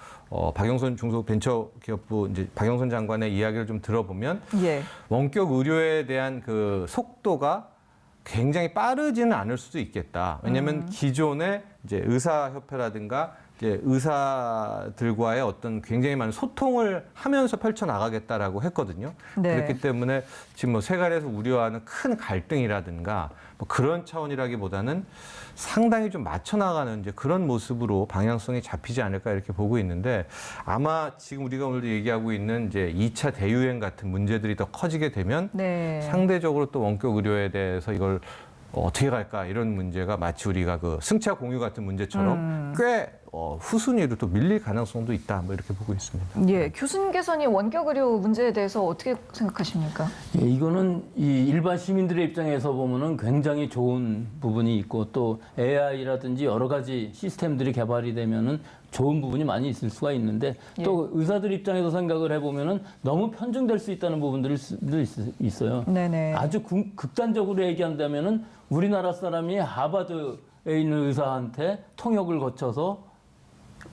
박영선 중소벤처기업부 이제 박영선 장관의 이야기를 좀 들어보면 예. 원격 의료에 대한 그 속도가 굉장히 빠르지는 않을 수도 있겠다. 왜냐하면 기존의 이제 의사협회라든가 이제 의사들과의 어떤 굉장히 많은 소통을 하면서 펼쳐 나가겠다라고 했거든요. 네. 그렇기 때문에 지금 뭐 세간에서 우려하는 큰 갈등이라든가 뭐 그런 차원이라기보다는 상당히 좀 맞춰 나가는 이제 그런 모습으로 방향성이 잡히지 않을까 이렇게 보고 있는데 아마 지금 우리가 오늘도 얘기하고 있는 이제 2차 대유행 같은 문제들이 더 커지게 되면 네. 상대적으로 또 원격 의료에 대해서 이걸 어떻게 갈까 이런 문제가 마치 우리가 그 승차 공유 같은 문제처럼 꽤 후순위로 또 밀릴 가능성도 있다 뭐 이렇게 보고 있습니다. 예, 교수님께서는 이 원격 의료 문제에 대해서 어떻게 생각하십니까? 예, 이거는 이 일반 시민들의 입장에서 보면은 굉장히 좋은 부분이 있고 또 AI라든지 여러 가지 시스템들이 개발이 되면은 좋은 부분이 많이 있을 수가 있는데 또 의사들 입장에서 생각을 해보면은 너무 편중될 수 있다는 부분들이 있어요. 네네. 아주 극단적으로 얘기한다면은 우리나라 사람이 하버드에 있는 의사한테 통역을 거쳐서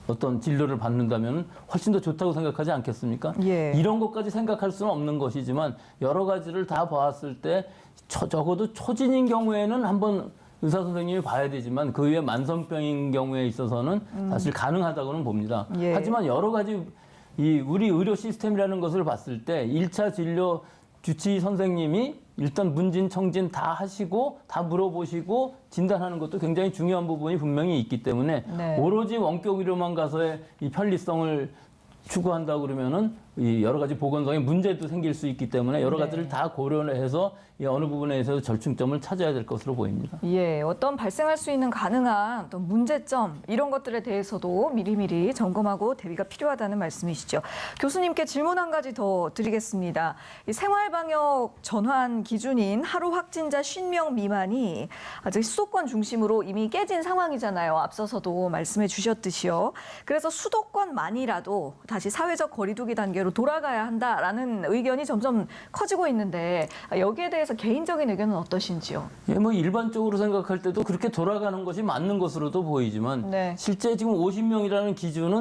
어떤 진료를 받는다면 훨씬 더 좋다고 생각하지 않겠습니까? 예. 이런 것까지 생각할 수는 없는 것이지만 여러 가지를 다 봤을 때 적어도 초진인 경우에는 한번 의사 선생님이 봐야 되지만 그 외에 만성병인 경우에 있어서는 사실 가능하다고는 봅니다. 예. 하지만 여러 가지 우리 의료 시스템이라는 것을 봤을 때 1차 진료 주치의 선생님이 일단 문진, 청진 다 하시고 다 물어보시고 진단하는 것도 굉장히 중요한 부분이 분명히 있기 때문에 네. 오로지 원격 의료만 가서의 이 편리성을 추구한다 그러면은 이 여러 가지 보건성의 문제도 생길 수 있기 때문에 여러 가지를 다 고려를 해서 이 어느 부분에 있어서 절충점을 찾아야 될 것으로 보입니다. 예, 어떤 발생할 수 있는 가능한 또 문제점 이런 것들에 대해서도 미리미리 점검하고 대비가 필요하다는 말씀이시죠. 교수님께 질문 한 가지 더 드리겠습니다. 이 생활방역 전환 기준인 하루 확진자 50명 미만이 아직 수도권 중심으로 이미 깨진 상황이잖아요. 앞서서도 말씀해 주셨듯이요. 그래서 수도권만이라도 다시 사회적 거리두기 단계로 돌아가야 한다라는 의견이 점점 커지고 있는데 여기에 대해서 개인적인 의견은 어떠신지요? 예, 뭐 일반적으로 생각할 때도 그렇게 돌아가는 것이 맞는 것으로도 보이지만 네. 실제 지금 50명이라는 기준은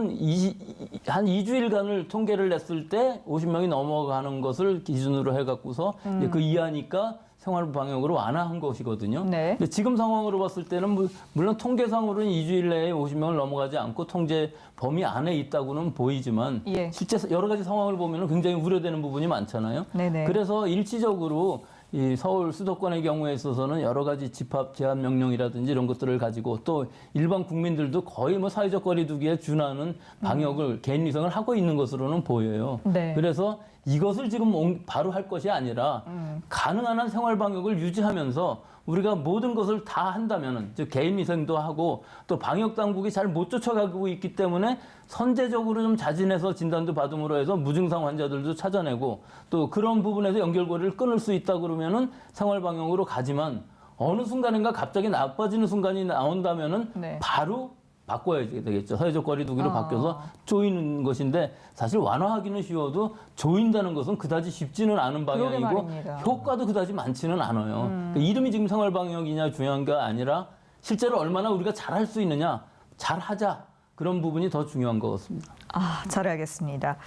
한 2주일간을 통계를 냈을 때 50명이 넘어가는 것을 기준으로 해갖고서 이제 그 이하니까 생활 방역으로 완화한 것이거든요. 네. 근데 지금 상황으로 봤을 때는 물론 통계상으로는 2주일 내에 50명을 넘어가지 않고 통제 범위 안에 있다고는 보이지만 예. 실제 여러 가지 상황을 보면 굉장히 우려되는 부분이 많잖아요. 네네. 그래서 일시적으로 이 서울 수도권의 경우에 있어서는 여러 가지 집합 제한 명령이라든지 이런 것들을 가지고 또 일반 국민들도 거의 뭐 사회적 거리두기에 준하는 방역을 개인 위생을 하고 있는 것으로는 보여요. 네. 그래서 이것을 지금 바로 할 것이 아니라 가능한 한 생활 방역을 유지하면서 우리가 모든 것을 다 한다면은 즉 개인 위생도 하고 또 방역 당국이 잘 못 쫓아가고 있기 때문에 선제적으로 좀 자진해서 진단도 받음으로 해서 무증상 환자들도 찾아내고 또 그런 부분에서 연결고리를 끊을 수 있다 그러면은 생활 방역으로 가지만 어느 순간인가 갑자기 나빠지는 순간이 나온다면은 네. 바로 바꿔야 되겠죠. 사회적 거리두기로 바뀌어서 조이는 것인데 사실 완화하기는 쉬워도 조인다는 것은 그다지 쉽지는 않은 그러게 방향이고 말입니다. 효과도 그다지 많지는 않아요. 그러니까 이름이 지금 생활방역이냐 중요한 게 아니라 실제로 얼마나 우리가 잘할 수 있느냐 잘하자. 그런 부분이 더 중요한 것 같습니다. 잘 알겠습니다.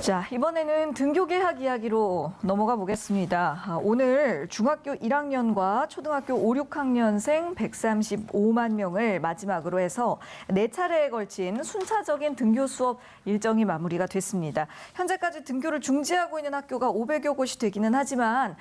자, 이번에는 등교 개학 이야기로 넘어가 보겠습니다. 오늘 중학교 1학년과 초등학교 5, 6학년생 135만 명을 마지막으로 해서 4차례에 걸친 순차적인 등교 수업 일정이 마무리가 됐습니다. 현재까지 등교를 중지하고 있는 학교가 500여 곳이 되기는 하지만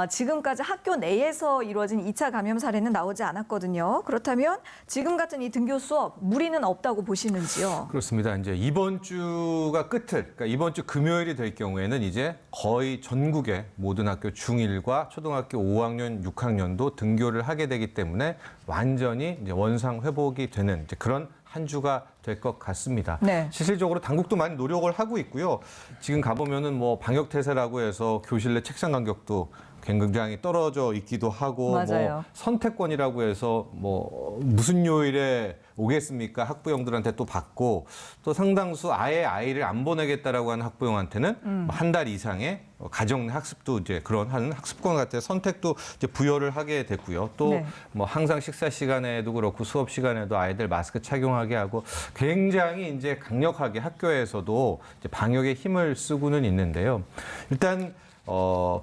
지금까지 학교 내에서 이루어진 2차 감염 사례는 나오지 않았거든요. 그렇다면 지금 같은 이 등교 수업 무리는 없다고 보시는지요? 그렇습니다. 이제 이번 주가 끝을, 그러니까 이번 주 금요일이 될 경우에는 이제 거의 전국의 모든 학교 중1과 초등학교 5학년, 6학년도 등교를 하게 되기 때문에 완전히 이제 원상 회복이 되는 이제 그런 한 주가 될 것 같습니다. 네. 실질적으로 당국도 많이 노력을 하고 있고요. 지금 가보면은 뭐 방역 태세라고 해서 교실 내 책상 간격도 굉장히 떨어져 있기도 하고, 맞아요. 뭐 선택권이라고 해서 뭐 무슨 요일에 오겠습니까? 학부형들한테 또 받고, 또 상당수 아예 아이를 안 보내겠다라고 하는 학부형한테는 한 달 이상의 가정 내 학습도 이제 그런 하는 학습권 같은 선택도 이제 부여를 하게 됐고요. 또 네. 뭐 항상 식사 시간에도 그렇고 수업 시간에도 아이들 마스크 착용하게 하고 굉장히 이제 강력하게 학교에서도 이제 방역에 힘을 쓰고는 있는데요. 일단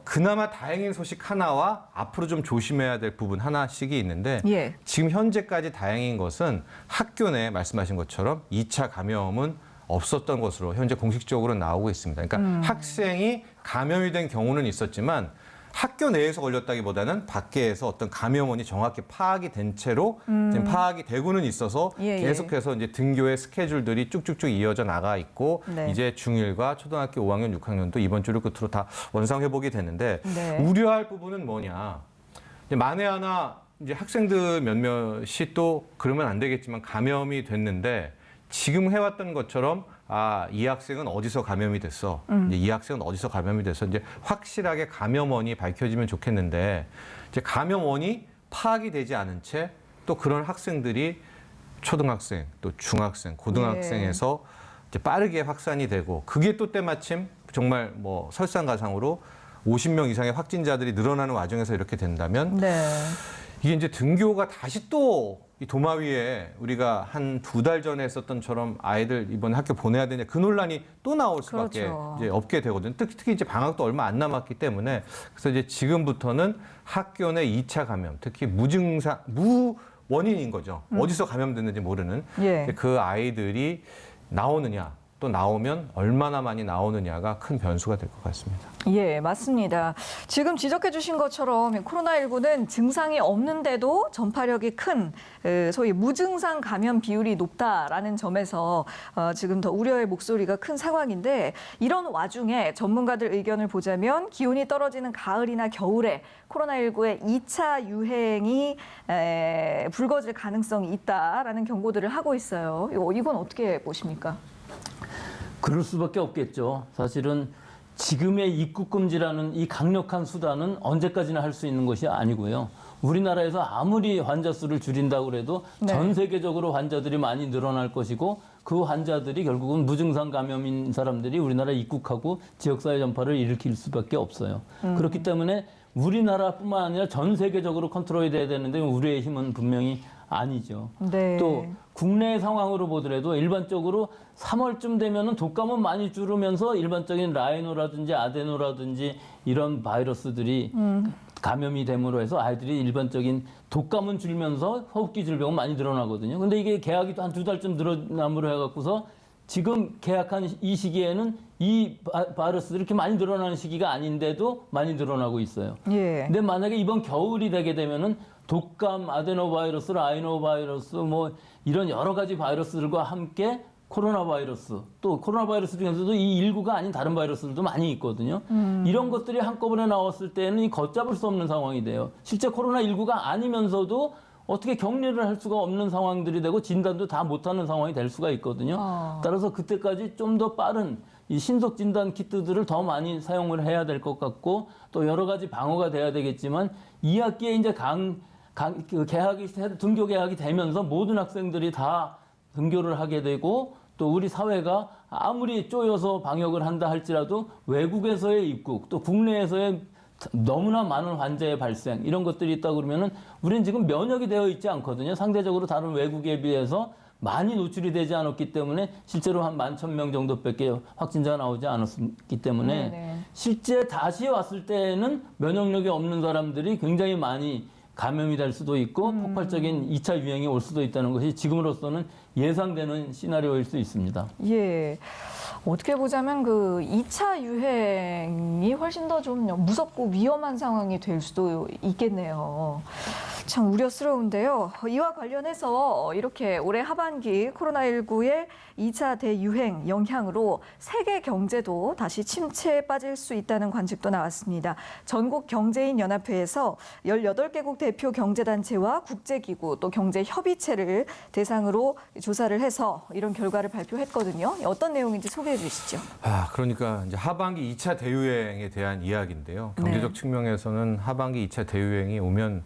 그나마 다행인 소식 하나와 앞으로 좀 조심해야 될 부분 하나씩이 있는데 예. 지금 현재까지 다행인 것은 학교 내 말씀하신 것처럼 2차 감염은 없었던 것으로 현재 공식적으로 나오고 있습니다. 그러니까 학생이 감염이 된 경우는 있었지만 학교 내에서 걸렸다기보다는 밖에서 어떤 감염원이 정확히 파악이 된 채로 지금 파악이 되고는 있어서 예, 예. 계속해서 이제 등교의 스케줄들이 쭉쭉쭉 이어져 나가 있고 네. 이제 중1과 초등학교 5학년, 6학년도 이번 주를 끝으로 다 원상 회복이 됐는데 네. 우려할 부분은 뭐냐? 이제 만에 하나 이제 학생들 몇몇이 또 그러면 안 되겠지만 감염이 됐는데 지금 해왔던 것처럼 이 학생은 어디서 감염이 됐어. 이제 이 학생은 어디서 감염이 됐어. 이제 확실하게 감염원이 밝혀지면 좋겠는데 이제 감염원이 파악이 되지 않은 채 또 그런 학생들이 초등학생, 또 중학생, 고등학생에서 이제 빠르게 확산이 되고 그게 또 때마침 정말 뭐 설상가상으로 50명 이상의 확진자들이 늘어나는 와중에서 이렇게 된다면 네. 이게 이제 등교가 다시 또 이 도마 위에 우리가 한 2달 전에 했었던처럼 아이들 이번에 학교 보내야 되냐 그 논란이 또 나올 수밖에 그렇죠. 이제 없게 되거든요. 특히 이제 방학도 얼마 안 남았기 때문에 그래서 이제 지금부터는 학교 내 2차 감염, 특히 무원인인 거죠. 어디서 감염됐는지 모르는 예. 그 아이들이 나오느냐 또 나오면 얼마나 많이 나오느냐가 큰 변수가 될 것 같습니다. 예, 맞습니다. 지금 지적해 주신 것처럼 코로나19는 증상이 없는데도 전파력이 큰 소위 무증상 감염 비율이 높다라는 점에서 지금 더 우려의 목소리가 큰 상황인데 이런 와중에 전문가들 의견을 보자면 기온이 떨어지는 가을이나 겨울에 코로나19의 2차 유행이 불거질 가능성이 있다라는 경고들을 하고 있어요. 이건 어떻게 보십니까? 그럴 수밖에 없겠죠. 사실은 지금의 입국 금지라는 이 강력한 수단은 언제까지나 할 수 있는 것이 아니고요. 우리나라에서 아무리 환자 수를 줄인다고 해도 네. 전 세계적으로 환자들이 많이 늘어날 것이고 그 환자들이 결국은 무증상 감염인 사람들이 우리나라에 입국하고 지역사회 전파를 일으킬 수밖에 없어요. 그렇기 때문에 우리나라뿐만 아니라 전 세계적으로 컨트롤이 돼야 되는데 우리의 힘은 분명히 아니죠. 네. 또 국내 상황으로 보더라도 일반적으로 3월쯤 되면은 독감은 많이 줄으면서 일반적인 라이노라든지 아데노라든지 이런 바이러스들이 감염이 됨으로 해서 아이들이 일반적인 독감은 줄면서 호흡기 질병은 많이 늘어나거든요. 근데 이게 개학이 또 한 2달쯤 늘어남으로 해갖고서 지금 개학한 이 시기에는 이 바이러스들이 이렇게 많이 늘어나는 시기가 아닌데도 많이 늘어나고 있어요. 예. 근데 만약에 이번 겨울이 되게 되면은 독감, 아데노바이러스, 라이노바이러스 뭐 이런 여러 가지 바이러스들과 함께 코로나 바이러스, 또 코로나 바이러스 중에서도 이 일구가 아닌 다른 바이러스들도 많이 있거든요. 이런 것들이 한꺼번에 나왔을 때는 이 걷잡을 수 없는 상황이 돼요. 실제 코로나19가 아니면서도 어떻게 격리를 할 수가 없는 상황들이 되고 진단도 다 못하는 상황이 될 수가 있거든요. 따라서 그때까지 좀 더 빠른 이 신속 진단 키트들을 더 많이 사용을 해야 될 것 같고 또 여러 가지 방어가 돼야 되겠지만 2학기에 이제 등교 개학이 되면서 모든 학생들이 다 등교를 하게 되고 또 우리 사회가 아무리 쪼여서 방역을 한다 할지라도 외국에서의 입국 또 국내에서의 너무나 많은 환자의 발생 이런 것들이 있다 그러면은 우리는 지금 면역이 되어 있지 않거든요. 상대적으로 다른 외국에 비해서 많이 노출이 되지 않았기 때문에 실제로 한 11,000명 정도밖에 확진자가 나오지 않았기 때문에 네네. 실제 다시 왔을 때는 면역력이 없는 사람들이 굉장히 많이 감염이 될 수도 있고 폭발적인 2차 유행이 올 수도 있다는 것이 지금으로서는 예상되는 시나리오일 수 있습니다. 예. 어떻게 보자면 그 2차 유행이 훨씬 더 좀 무섭고 위험한 상황이 될 수도 있겠네요. 참 우려스러운데요. 이와 관련해서 이렇게 올해 하반기 코로나19의 2차 대유행 영향으로 세계 경제도 다시 침체에 빠질 수 있다는 관측도 나왔습니다. 전국경제인연합회에서 18개국 대표 경제단체와 국제기구 또 경제협의체를 대상으로 조사를 해서 이런 결과를 발표했거든요. 어떤 내용인지 소개해 주시죠. 그러니까 이제 하반기 2차 대유행에 대한 이야기인데요. 경제적 네. 측면에서는 하반기 2차 대유행이 오면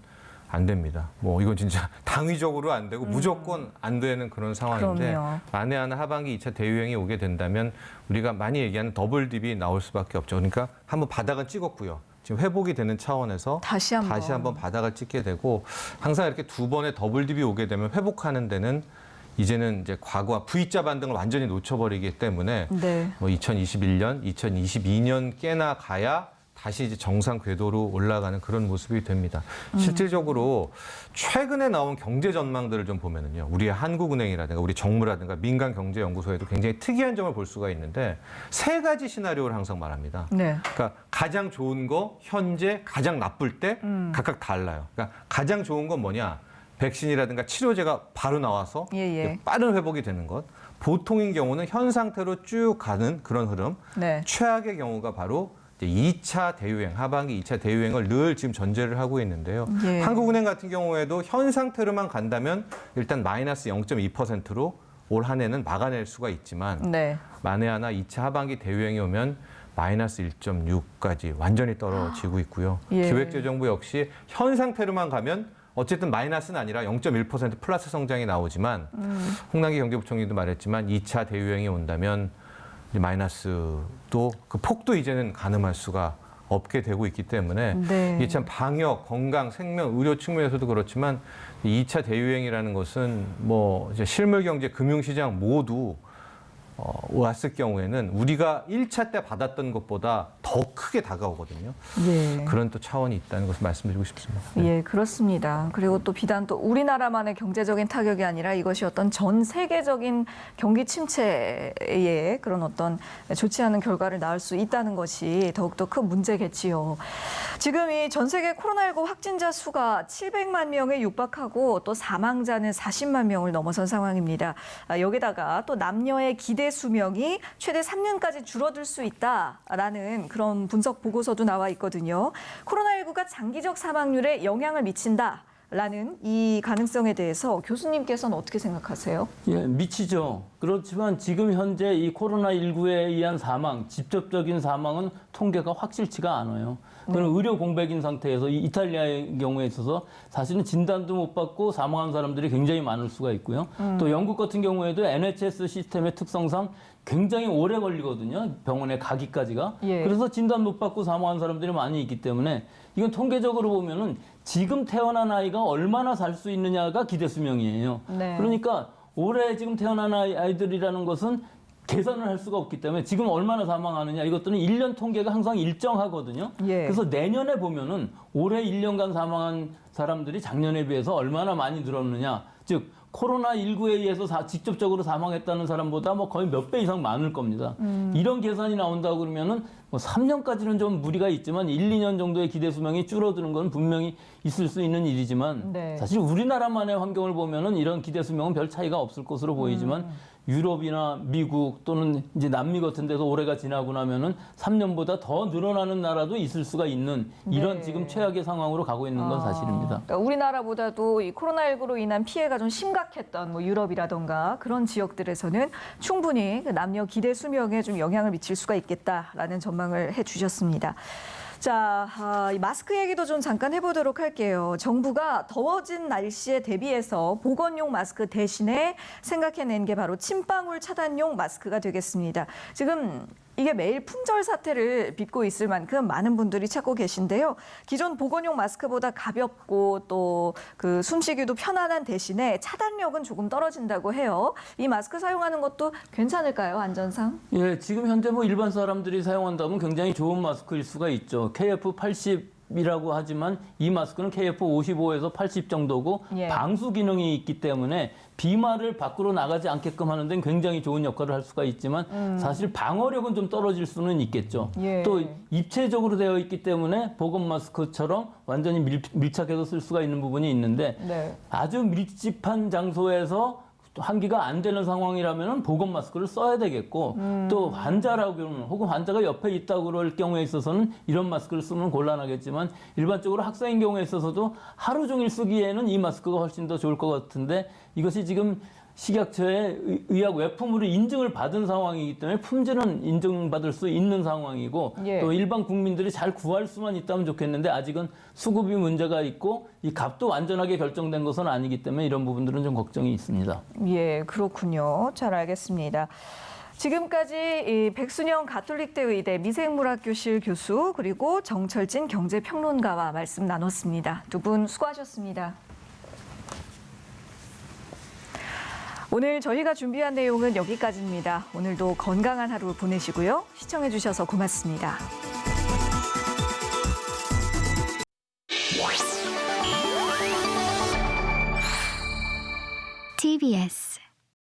안 됩니다. 뭐 이건 진짜 당위적으로 안 되고 무조건 안 되는 그런 상황인데 그럼요. 만에 하나 하반기 2차 대유행이 오게 된다면 우리가 많이 얘기하는 더블 딥이 나올 수밖에 없죠. 그러니까 한번 바닥은 찍었고요. 지금 회복이 되는 차원에서 다시 한번 바닥을 찍게 되고 항상 이렇게 두 번의 더블 딥이 오게 되면 회복하는 데는 이제는 이제 과거와 V자 반등을 완전히 놓쳐버리기 때문에 네. 뭐 2021년, 2022년 깨나 가야 다시 이제 정상 궤도로 올라가는 그런 모습이 됩니다. 실질적으로 최근에 나온 경제 전망들을 좀 보면은요, 우리의 한국은행이라든가 우리 정무라든가 민간경제연구소에도 굉장히 특이한 점을 볼 수가 있는데 세 가지 시나리오를 항상 말합니다. 네. 그러니까 가장 좋은 거, 현재, 가장 나쁠 때 각각 달라요. 그러니까 가장 좋은 건 뭐냐? 백신이라든가 치료제가 바로 나와서 예. 빠른 회복이 되는 것. 보통인 경우는 현 상태로 쭉 가는 그런 흐름. 네. 최악의 경우가 바로 2차 대유행, 하반기 2차 대유행을 늘 지금 전제를 하고 있는데요. 예. 한국은행 같은 경우에도 현 상태로만 간다면 일단 마이너스 0.2%로 올 한 해는 막아낼 수가 있지만 네. 만에 하나 2차 하반기 대유행이 오면 마이너스 1.6까지 완전히 떨어지고 있고요. 예. 기획재정부 역시 현 상태로만 가면 어쨌든 마이너스는 아니라 0.1% 플러스 성장이 나오지만 홍남기 경제부총리도 말했지만 2차 대유행이 온다면 이제 마이너스도 그 폭도 이제는 가늠할 수가 없게 되고 있기 때문에 네. 이게 참 방역, 건강, 생명, 의료 측면에서도 그렇지만 2차 대유행이라는 것은 뭐 이제 실물 경제, 금융시장 모두 왔을 경우에는 우리가 1차 때 받았던 것보다 더 크게 다가오거든요. 예. 그런 또 차원이 있다는 것을 말씀드리고 싶습니다. 네. 예, 그렇습니다. 그리고 또 비단 또 우리나라만의 경제적인 타격이 아니라 이것이 어떤 전 세계적인 경기 침체에 그런 어떤 좋지 않은 결과를 낳을 수 있다는 것이 더욱더 큰 문제겠지요. 지금 이 전 세계 코로나19 확진자 수가 700만 명에 육박하고 또 사망자는 40만 명을 넘어선 상황입니다. 여기다가 또 남녀의 기대 수명이 최대 3년까지 줄어들 수 있다라는 그런 분석 보고서도 나와 있거든요. 코로나19가 장기적 사망률에 영향을 미친다라는 이 가능성에 대해서 교수님께서는 어떻게 생각하세요? 예, 미치죠. 그렇지만 지금 현재 이 코로나19에 의한 사망, 직접적인 사망은 통계가 확실치가 않아요. 그는 의료 공백인 상태에서 이 이탈리아의 경우에 있어서 사실은 진단도 못 받고 사망한 사람들이 굉장히 많을 수가 있고요. 또 영국 같은 경우에도 NHS 시스템의 특성상 굉장히 오래 걸리거든요. 병원에 가기까지가. 예. 그래서 진단 못 받고 사망한 사람들이 많이 있기 때문에 이건 통계적으로 보면은 지금 태어난 아이가 얼마나 살 수 있느냐가 기대 수명이에요. 네. 그러니까 올해 지금 태어난 아이들이라는 것은 계산을 할 수가 없기 때문에 지금 얼마나 사망하느냐 이것들은 1년 통계가 항상 일정하거든요. 예. 그래서 내년에 보면은 올해 1년간 사망한 사람들이 작년에 비해서 얼마나 많이 늘었느냐. 즉 코로나19에 의해서 직접적으로 사망했다는 사람보다 뭐 거의 몇 배 이상 많을 겁니다. 이런 계산이 나온다고 그러면은 뭐 3년까지는 좀 무리가 있지만 1, 2년 정도의 기대 수명이 줄어드는 건 분명히 있을 수 있는 일이지만 네. 사실 우리나라만의 환경을 보면은 이런 기대 수명은 별 차이가 없을 것으로 보이지만 유럽이나 미국 또는 이제 남미 같은 데서 올해가 지나고 나면은 3년보다 더 늘어나는 나라도 있을 수가 있는 이런 네. 지금 최악의 상황으로 가고 있는 건 사실입니다. 그러니까 우리나라보다도 이 코로나19로 인한 피해가 좀 심각했던 뭐 유럽이라던가 그런 지역들에서는 충분히 그 남녀 기대 수명에 좀 영향을 미칠 수가 있겠다라는 전망을 해주셨습니다. 자, 이 마스크 얘기도 좀 잠깐 해보도록 할게요. 정부가 더워진 날씨에 대비해서 보건용 마스크 대신에 생각해낸 게 바로 침방울 차단용 마스크가 되겠습니다. 지금 이게 매일 품절 사태를 빚고 있을 만큼 많은 분들이 찾고 계신데요. 기존 보건용 마스크보다 가볍고 또 그 숨쉬기도 편안한 대신에 차단력은 조금 떨어진다고 해요. 이 마스크 사용하는 것도 괜찮을까요, 안전상? 예, 지금 현재 뭐 일반 사람들이 사용한다면 굉장히 좋은 마스크일 수가 있죠. KF80이라고 하지만 이 마스크는 KF55에서 80 정도고 예. 방수 기능이 있기 때문에 비말을 밖으로 나가지 않게끔 하는 데는 굉장히 좋은 역할을 할 수가 있지만 사실 방어력은 좀 떨어질 수는 있겠죠. 예. 또 입체적으로 되어 있기 때문에 보건 마스크처럼 완전히 밀착해서 쓸 수가 있는 부분이 있는데 네. 아주 밀집한 장소에서 또 환기가 안 되는 상황이라면 보건 마스크를 써야 되겠고 또 환자라고는 혹은 환자가 옆에 있다고 그럴 경우에 있어서는 이런 마스크를 쓰면 곤란하겠지만 일반적으로 학생인 경우에 있어서도 하루 종일 쓰기에는 이 마스크가 훨씬 더 좋을 것 같은데 이것이 지금 식약처의 의약 외품으로 인증을 받은 상황이기 때문에 품질은 인정받을 수 있는 상황이고 예. 또 일반 국민들이 잘 구할 수만 있다면 좋겠는데 아직은 수급이 문제가 있고 이 값도 완전하게 결정된 것은 아니기 때문에 이런 부분들은 좀 걱정이 있습니다. 예, 그렇군요. 잘 알겠습니다. 지금까지 이 백순영 가톨릭대 의대 미생물학교실 교수 그리고 정철진 경제평론가와 말씀 나눴습니다. 두 분 수고하셨습니다. 오늘 저희가 준비한 내용은 여기까지입니다. 오늘도 건강한 하루 보내시고요. 시청해주셔서 고맙습니다. TBS